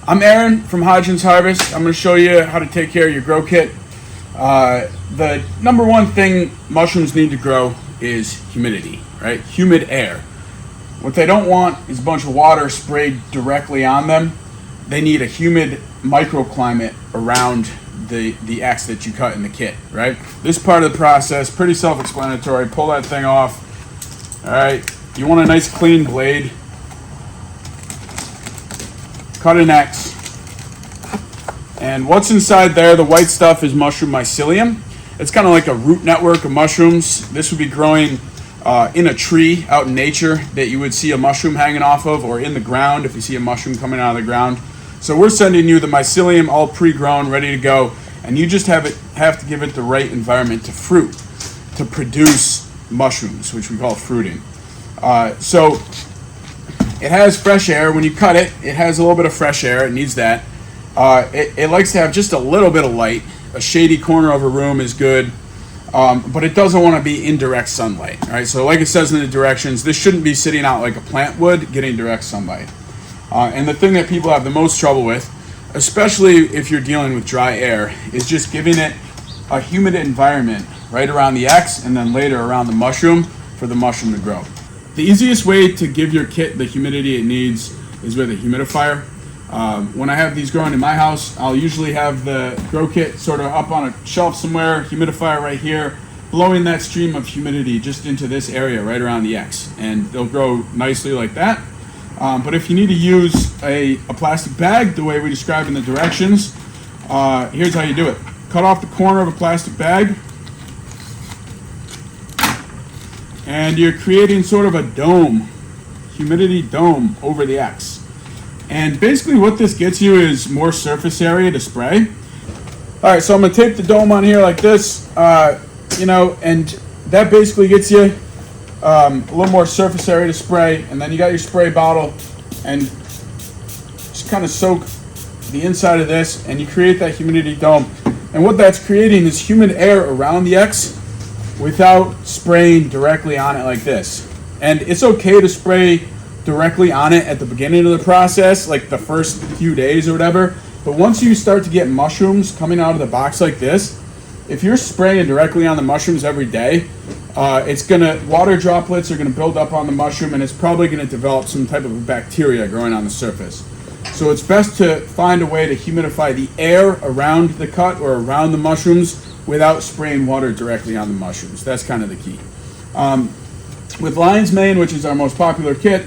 I'm Aaron from Hodgins Harvest. I'm going to show you how to take care of your grow kit. The number one thing mushrooms need to grow is humidity, right? Humid air. What they don't want is a bunch of water sprayed directly on them. They need a humid microclimate around the X that you cut in the kit, right? This part of the process, pretty self-explanatory. Pull that thing off. All right, you want a nice clean blade. Cut an X. And what's inside there, the white stuff, is mushroom mycelium. It's kind of like a root network of mushrooms. This would be growing in a tree out in nature that you would see a mushroom hanging off of, or in the ground if you see a mushroom coming out of the ground. So we're sending you the mycelium all pre-grown, ready to go, and you just have to give it the right environment to fruit, to produce mushrooms, which we call fruiting. So it has fresh air. When you cut it, it has a little bit of fresh air. It needs that. It likes to have just a little bit of light. A shady corner of a room is good, but it doesn't want to be in direct sunlight. Right? So like it says in the directions, this shouldn't be sitting out like a plant would, getting direct sunlight. And the thing that people have the most trouble with, especially if you're dealing with dry air, is just giving it a humid environment right around the X and then later around the mushroom for the mushroom to grow. The easiest way to give your kit the humidity it needs is with a humidifier. When I have these growing in my house, I'll usually have the grow kit sort of up on a shelf somewhere, humidifier right here, blowing that stream of humidity just into this area right around the X, and they'll grow nicely like that. But if you need to use a plastic bag, the way we describe in the directions, here's how you do it. Cut off the corner of a plastic bag, and you're creating sort of a dome, humidity dome over the X. And basically what this gets you is more surface area to spray. All right, so I'm gonna tape the dome on here like this, and that basically gets you a little more surface area to spray. And then you got your spray bottle, and just kind of soak the inside of this, and you create that humidity dome. And what that's creating is humid air around the X without spraying directly on it like this. And it's okay to spray directly on it at the beginning of the process, like the first few days or whatever. But once you start to get mushrooms coming out of the box like this, if you're spraying directly on the mushrooms every day, water droplets are gonna build up on the mushroom, and it's probably gonna develop some type of bacteria growing on the surface. So it's best to find a way to humidify the air around the cut or around the mushrooms without spraying water directly on the mushrooms. That's kind of the key. With Lion's Mane, which is our most popular kit,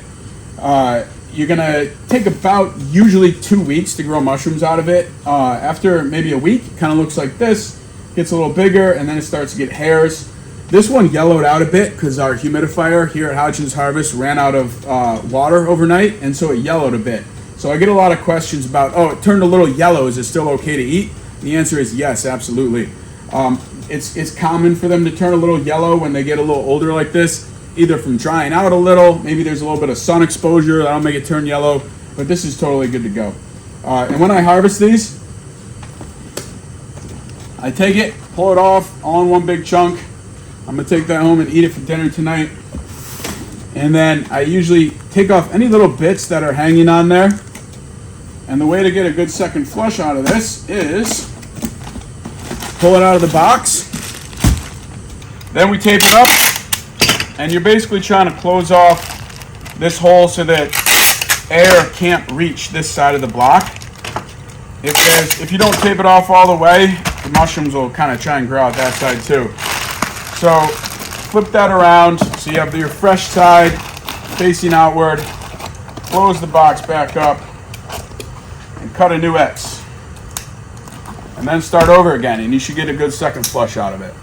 you're gonna take about usually 2 weeks to grow mushrooms out of it. After maybe a week, it kind of looks like this, gets a little bigger, and then it starts to get hairs. This one yellowed out a bit because our humidifier here at Hodgins Harvest ran out of water overnight, and so it yellowed a bit. So I get a lot of questions about, oh, it turned a little yellow, is it still okay to eat? The answer is yes, absolutely. It's common for them to turn a little yellow when they get a little older like this, either from drying out a little, maybe there's a little bit of sun exposure that'll make it turn yellow, but this is totally good to go. And when I harvest these, I take it, pull it off, all in one big chunk. I'm gonna take that home and eat it for dinner tonight. And then I usually take off any little bits that are hanging on there. And the way to get a good second flush out of this is pull it out of the box. Then we tape it up. And you're basically trying to close off this hole so that air can't reach this side of the block. If you don't tape it off all the way, the mushrooms will kind of try and grow out that side too. So flip that around so you have your fresh side facing outward. Close the box back up and cut a new X. And then start over again, and you should get a good second flush out of it.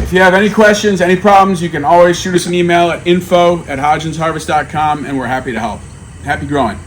If you have any questions, any problems, you can always shoot us an email at info@hodginsharvest.com, and we're happy to help. Happy growing.